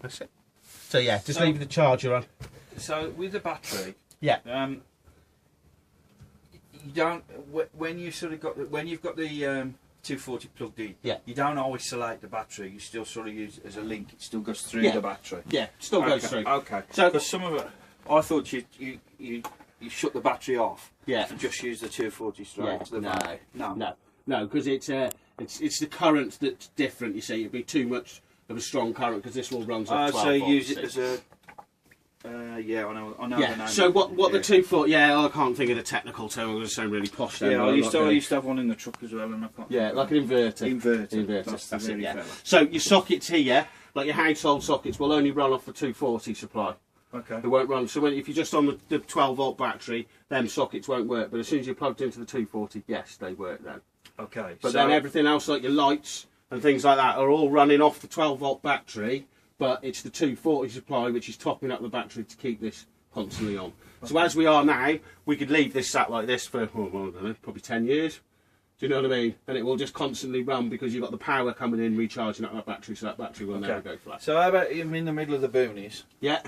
That's it. So yeah, just leave the charger on. So with the battery, yeah, you don't when you sort of got when you've got the 240 plugged in. Yeah, you don't always select the battery. You still sort of use it as a link. It still goes through the battery. Yeah, still goes through. Okay. So because some of it, I thought you shut the battery off. Yeah. And just use the 240 straight to the back. No, because it's the current that's different. You see, it'd be too much of a strong current because this all runs at 12 so you volts, use it as a. Yeah, I know. Yeah. The name so what the 240? Yeah, I can't think of the technical term. I'm going to sound really posh. Then, yeah, I used to have one in the truck as well, and I can't. Yeah, like an inverter. Inverter. That's it. Yeah. So your sockets here, like your household sockets, will only run off the 240 supply. Okay. They won't run. So if you're just on the 12 volt battery, then sockets won't work. But as soon as you're plugged into the 240, yes, they work then. Okay. But then everything else, like your lights and things like that, are all running off the 12 volt battery. But it's the 240 supply which is topping up the battery to keep this constantly on. Okay. So as we are now, we could leave this sat like this for, I don't know, probably 10 years. Do you know what I mean? And it will just constantly run because you've got the power coming in, recharging up that battery, so that battery will never go flat. So how about you're in the middle of the boonies? Yeah.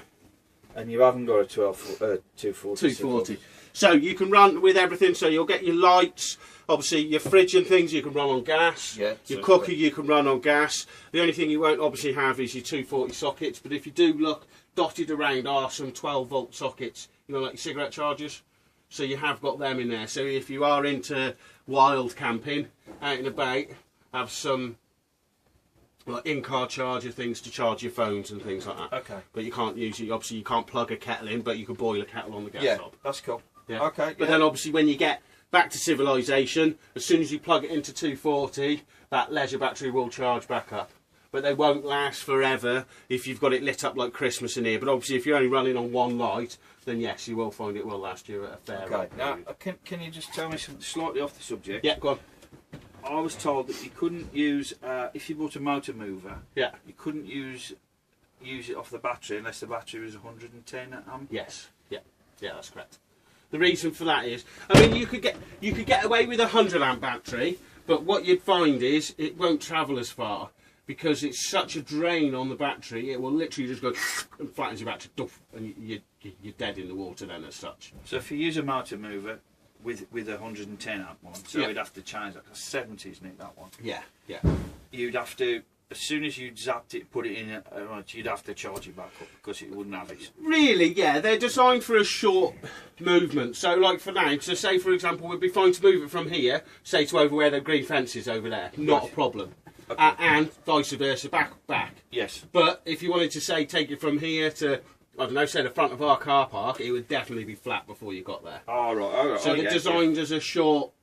And you haven't got a 240. 240. So you can run with everything. So you'll get your lights, obviously your fridge and things you can run on gas. Yeah, your cooker you can run on gas. The only thing you won't obviously have is your 240 sockets. But if you do look, dotted around are some 12 volt sockets. You know, like your cigarette chargers. So you have got them in there. So if you are into wild camping, out and about, have some like in-car charger things to charge your phones and things like that. Okay. But you can't use it. Obviously, you can't plug a kettle in, but you can boil a kettle on the gas hob. That's cool. Yeah. Okay. But then obviously when you get back to civilization, as soon as you plug it into 240, that leisure battery will charge back up. But they won't last forever if you've got it lit up like Christmas in here. But obviously if you're only running on one light, then yes, you will find it will last you at a fair rate. Now, can you just tell me something slightly off the subject? Yeah, go on. I was told that you couldn't use, if you bought a motor mover, yeah, you couldn't use it off the battery unless the battery was 110 amp. Yes, yeah, that's correct. The reason for that is, I mean, you could get away with a 100 amp battery, but what you'd find is it won't travel as far because it's such a drain on the battery. It will literally just go and flattens your battery, and you're dead in the water then as such. So if you use a motor mover with a 110 amp one, so you'd have to change that. 70, isn't it, that one? Yeah. You'd have to, as soon as you zapped it, put it in, you'd have to charge it back up because it wouldn't have it. Really, yeah. They're designed for a short movement. So, like for now, so say for example, we'd be fine to move it from here, say to over where the green fence is over there. Not a problem. Okay. And vice versa, back. Yes. But if you wanted to say take it from here to, I don't know, say the front of our car park, it would definitely be flat before you got there. Oh, right. So they're designed as a short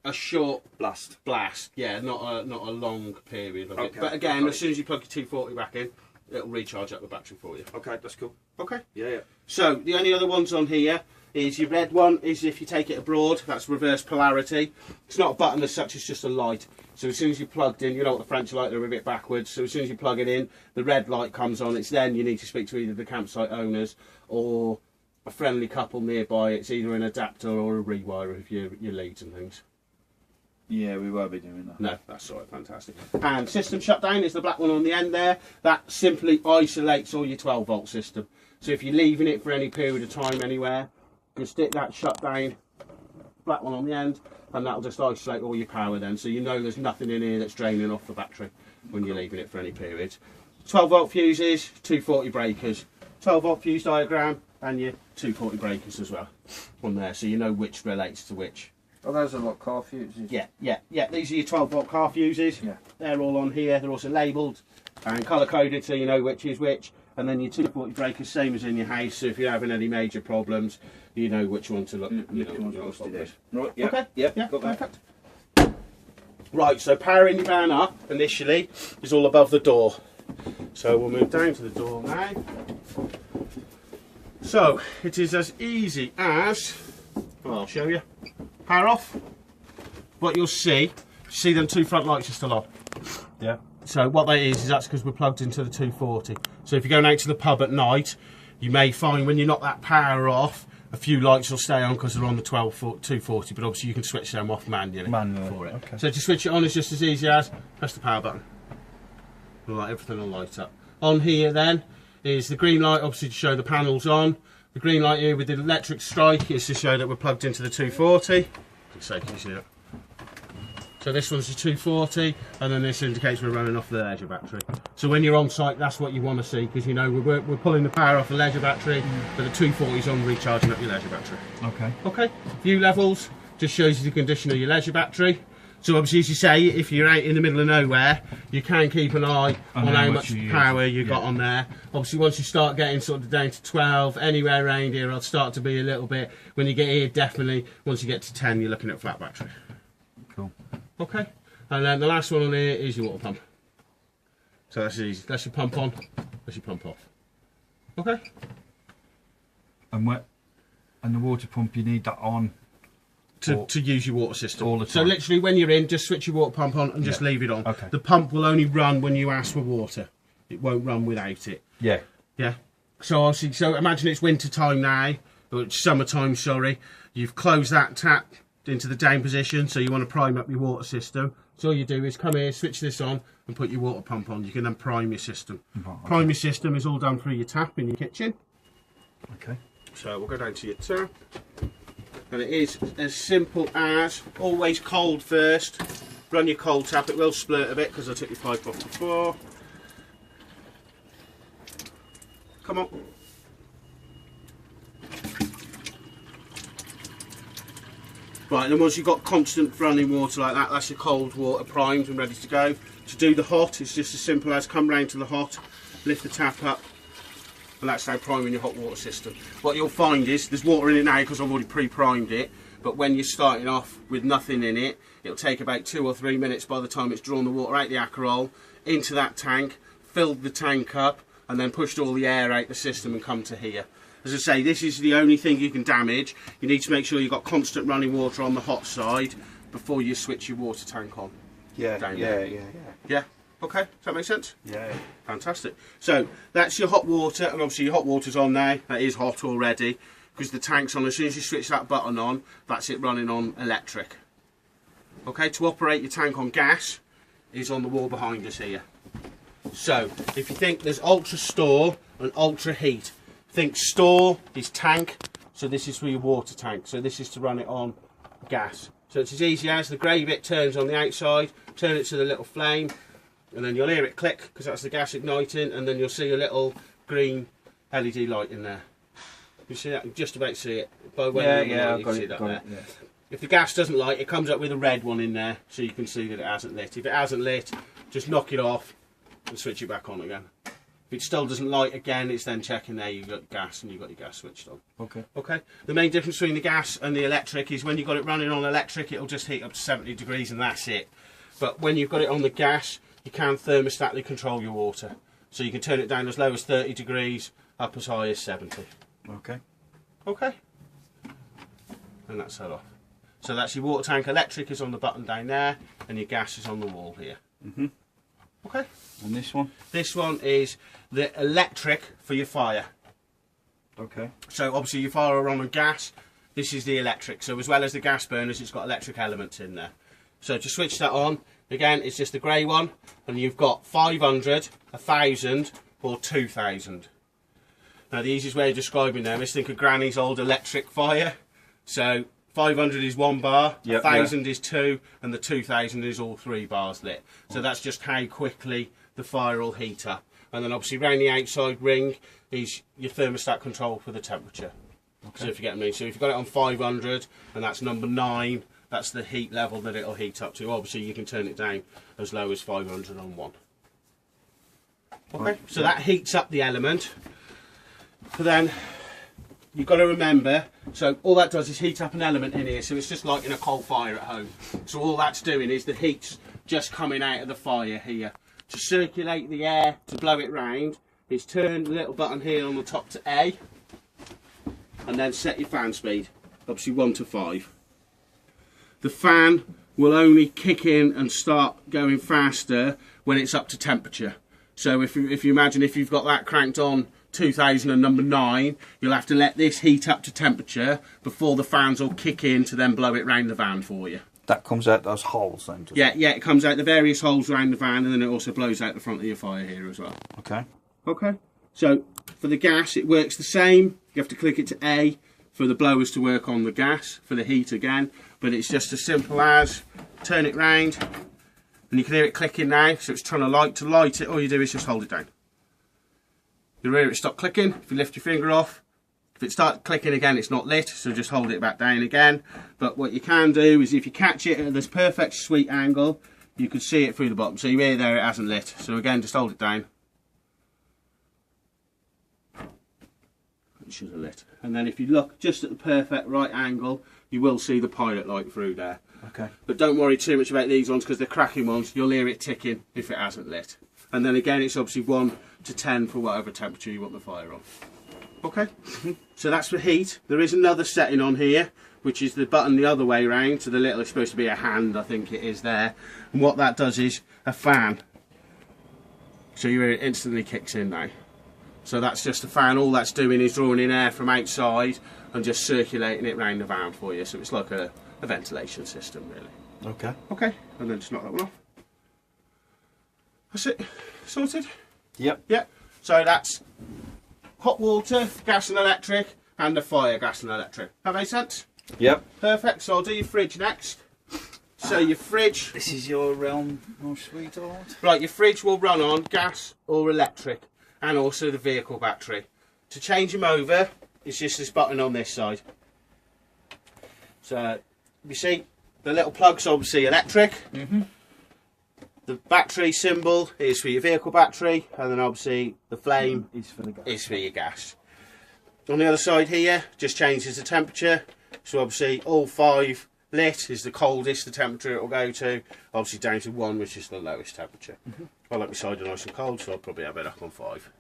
blast. Yeah, not a long period of it. But again, as soon as you plug your 240 back in, it'll recharge up the battery for you. Okay, that's cool. Okay. Yeah. So the only other ones on here is your red one is if you take it abroad, that's reverse polarity. It's not a button as such, it's just a light. So as soon as you plugged in, you know what the French light, they're a bit backwards. So as soon as you plug it in, the red light comes on. It's then you need to speak to either the campsite owners or a friendly couple nearby. It's either an adapter or a rewire of your leads and things. Yeah, we won't be doing that. No, that's all right, fantastic. And system shutdown is the black one on the end there. That simply isolates all your 12 volt system. So if you're leaving it for any period of time anywhere, you stick that shutdown, black one on the end, and that'll just isolate all your power then. So you know there's nothing in here that's draining off the battery when you're leaving it for any period. 12 volt fuses, 240 breakers. 12 volt fuse diagram and your 240 breakers as well on there. So you know which relates to which. Oh, those are like car fuses? Yeah. These are your 12 volt car fuses. Yeah. They're all on here. They're also labelled and colour coded so you know which is which. And then your 240 breakers, same as in your house. So if you're having any major problems, you know which one to look. Right. Yeah. Okay. Yeah. Got perfect. That. Right. So powering your van up initially is all above the door. So we'll move down to the door now. So it is as easy as. Well, I'll show you. Power off. What you'll see them two front lights are still on. Yeah. So what that is that's because we're plugged into the 240. So if you're going out to the pub at night, you may find when you knock that power off, a few lights will stay on because they're on the 240, but obviously you can switch them off manually for it. Okay. So to switch it on is just as easy as press the power button. Right, everything will light up. On here then is the green light, obviously to show the panel's on. The green light here with the electric strike is to show that we're plugged into the 240. So can you see that? So this one's the 240, and then this indicates we're running off the leisure battery. So when you're on site, that's what you want to see, because you know we're pulling the power off the leisure battery, but the 240 is on recharging up your leisure battery. Okay. Okay. View levels just shows you the condition of your leisure battery. So obviously, as you say, if you're out in the middle of nowhere, you can keep an eye on how much power you got on there. Obviously, once you start getting sort of down to 12, anywhere around here, it'll start to be a little bit. When you get here, definitely, once you get to 10, you're looking at flat battery. Cool. Okay. And then the last one on here is your water pump. So that's easy. That's your pump on, that's your pump off. Okay. And the water pump, you need that on to use your water system. All the time. So literally when you're in, just switch your water pump on and just leave it on. Okay. The pump will only run when you ask for water. It won't run without it. Yeah. Yeah. So obviously, so imagine it's winter time now, or it's summertime, sorry. You've closed that tap into the down position, so you want to prime up your water system. So all you do is come here, switch this on, and put your water pump on. You can then prime your system. Right, okay. Prime your system is all done through your tap in your kitchen. Okay. So we'll go down to your tap. And it is as simple as always cold first. Run your cold tap. It will splurt a bit because I took your pipe off before. Come on. Right, and then once you've got constant running water like that, that's your cold water primed and ready to go. To do the hot, it's just as simple as come round to the hot, lift the tap up, and that's now priming your hot water system. What you'll find is, there's water in it now because I've already pre-primed it, but when you're starting off with nothing in it, it'll take about 2 or 3 minutes by the time it's drawn the water out the Akerol, into that tank, filled the tank up, and then pushed all the air out the system and come to here. As I say, this is the only thing you can damage. You need to make sure you've got constant running water on the hot side before you switch your water tank on. Yeah, Yeah? Okay, does that make sense? Yeah. Fantastic. So, that's your hot water, and obviously your hot water's on now. That is hot already, because the tank's on. As soon as you switch that button on, that's it running on electric. Okay, to operate your tank on gas is on the wall behind us here. So, if you think there's ultra store and ultra heat, think store is tank, so this is for your water tank, so this is to run it on gas. So it's as easy as the grey bit turns on the outside, turn it to the little flame, and then you'll hear it click because that's the gas igniting, and then you'll see a little green LED light in there. You see that? You just about see it. By way you can see that there. Yeah. If the gas doesn't light, it comes up with a red one in there, so you can see that it hasn't lit. If it hasn't lit, just knock it off and switch it back on again. If it still doesn't light again, it's then checking there you've got gas and you've got your gas switched on. Okay. Okay. The main difference between the gas and the electric is when you've got it running on electric, it'll just heat up to 70 degrees and that's it. But when you've got it on the gas, you can thermostatically control your water. So you can turn it down as low as 30 degrees, up as high as 70. Okay. Okay. And that's that off. So that's your water tank. Electric is on the button down there, and your gas is on the wall here. Mhm. Okay. And this one? This one is the electric for your fire. Okay. So obviously your fire are on gas. This is the electric. So as well as the gas burners, it's got electric elements in there. So to switch that on, again, it's just the grey one, and you've got 500, 1,000, or 2,000. Now the easiest way of describing them is think of Granny's old electric fire. So 500 is 1 bar, 1,000 is 2, and the 2,000 is all 3 bars lit. So that's just how quickly the fire will heat up. And then obviously round the outside ring is your thermostat control for the temperature. Okay. So if you get me, so if you've got it on 500 and that's number 9, that's the heat level that it'll heat up to. Obviously you can turn it down as low as 500 on 1. Okay, so that heats up the element. But then you've got to remember, so all that does is heat up an element in here, so it's just like in a coal fire at home. So all that's doing is the heat's just coming out of the fire here. To circulate the air, to blow it round, is turn the little button here on the top to A, and then set your fan speed, obviously 1 to 5. The fan will only kick in and start going faster when it's up to temperature. So if you imagine if you've got that cranked on 2,000 and number 9, you'll have to let this heat up to temperature before the fans will kick in to then blow it round the van for you. That comes out those holes then? Yeah, it comes out the various holes around the van, and then it also blows out the front of your fire here as well. Okay. Okay. So for the gas, it works the same. You have to click it to A for the blowers to work on the gas, for the heat again. But it's just as simple as turn it round, and you can hear it clicking now, so it's trying to light it. All you do is just hold it down. You'll hear it stop clicking. If you lift your finger off, if it starts clicking again, it's not lit, so just hold it back down again. But what you can do is if you catch it at this perfect sweet angle, you can see it through the bottom. So you hear there it hasn't lit. So again, just hold it down. It should have lit. And then if you look just at the perfect right angle, you will see the pilot light through there. Okay. But don't worry too much about these ones because they're cracking ones. You'll hear it ticking if it hasn't lit. And then again, it's obviously 1 to 10 for whatever temperature you want the fire on. Okay, so that's for heat. There is another setting on here, which is the button the other way around. So the little is supposed to be a hand, I think it is there. And what that does is a fan. So you hear it instantly kicks in now. So that's just a fan. All that's doing is drawing in air from outside and just circulating it round the van for you. So it's like a ventilation system, really. Okay. Okay, and then just knock that one off. That's it. Sorted? Yep. Yep. So that's hot water, gas and electric, and the fire, gas and electric. That make sense? Yep. Perfect. So I'll do your fridge next. So your fridge... This is your realm, oh sweetheart. Right, your fridge will run on gas or electric, and also the vehicle battery. To change them over, it's just this button on this side. So, you see, the little plug's obviously electric. The battery symbol is for your vehicle battery, and then obviously the flame Is for the gas. is for your gas. On the other side here, just changes the temperature. So obviously all 5 lit is the coldest the temperature it will go to. Obviously down to 1, which is the lowest temperature. I like my cider nice and cold, so I'll probably have it up on 5.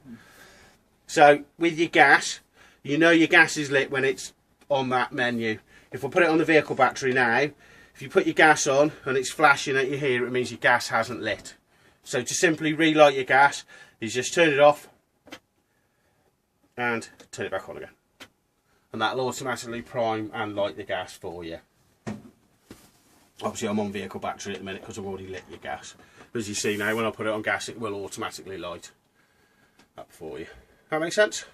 So with your gas, you know your gas is lit when it's on that menu. If I put it on the vehicle battery now, if you put your gas on and it's flashing at you here, it means your gas hasn't lit. So to simply relight your gas, is just turn it off and turn it back on again. And that'll automatically prime and light the gas for you. Obviously I'm on vehicle battery at the minute because I've already lit your gas. But as you see now, when I put it on gas, it will automatically light up for you. That makes sense?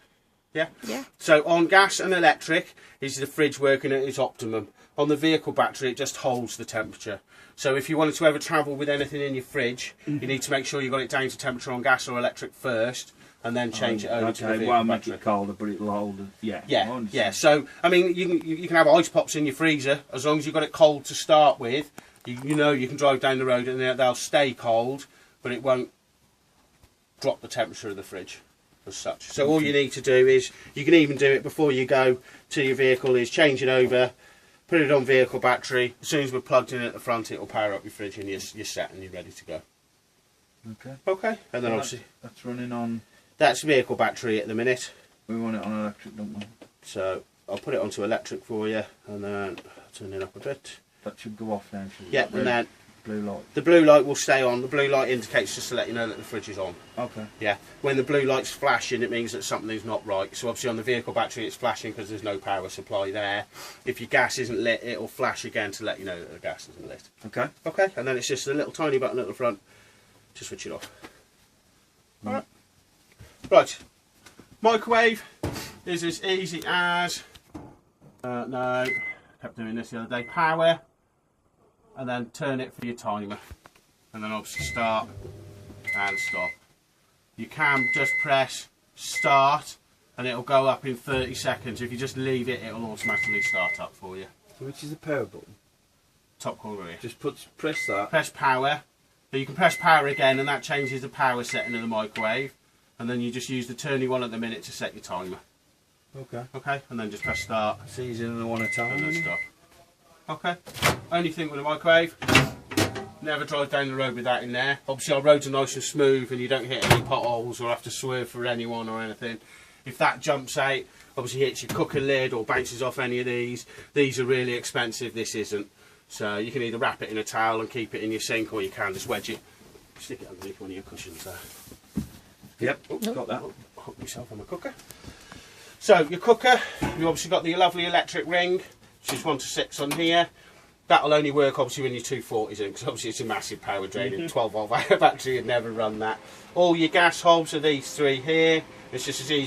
Yeah? Yeah. So on gas and electric, is the fridge working at its optimum. On the vehicle battery, it just holds the temperature. So if you wanted to ever travel with anything in your fridge, you need to make sure you got it down to temperature on gas or electric first, and then change it over to the vehicle won't make battery. it colder, but it'll hold it. Yeah. I Yeah, understand. yeah. So I mean, you can have ice pops in your freezer as long as you've got it cold to start with. You know you can drive down the road and they'll stay cold, but it won't drop the temperature of the fridge as such. So all you need to do is, you can even do it before you go to your vehicle, is change it over, put it on vehicle battery. As soon as we're plugged in at the front, it will power up your fridge and you're set and you're ready to go. Okay. Okay. And then Well, obviously that's running on. that's vehicle battery at the minute. We want it on electric, don't we? So I'll put it onto electric for you and then turn it up a bit. That should go off now. shouldn't Yeah, it? and then Blue light. the blue light will stay on. The blue light indicates just to let you know that the fridge is on. Okay. Yeah. When the blue light's flashing, it means that something's not right. So obviously on the vehicle battery, it's flashing because there's no power supply there. If your gas isn't lit, it'll flash again to let you know that the gas isn't lit. Okay. Okay. And then it's just a little tiny button at the front to switch it off. All right. Right. Microwave is as easy as. No. Kept doing this the other day. Power. And then turn it for your timer, and then obviously start and stop. You can just press start and it'll go up in 30 seconds. If you just leave it, it'll automatically start up for you. So which is the power button? Top corner here. Just press that. Press power, but you can press power again and that changes the power setting of the microwave, and then you just use the turny one at the minute to set your timer. Okay. Okay, and then just press start It's easier than the one at a time. and then isn't it? stop. Okay. Only thing with a microwave, never drive down the road with that in there. Obviously our roads are nice and smooth and you don't hit any potholes or have to swerve for anyone or anything. If that jumps out, obviously hits your cooker lid or bounces off any of these are really expensive, this isn't. So you can either wrap it in a towel and keep it in your sink, or you can just wedge it, stick it underneath one of your cushions there. Yep. Oops, Got that. Hook myself on my cooker. So your cooker, you've obviously got the lovely electric ring, which is 1 to 6 on here. That'll only work obviously when your 240's in, because obviously it's a massive power drain. 12 volt battery would never run that. All your gas hobs are these 3 here. It's just as easy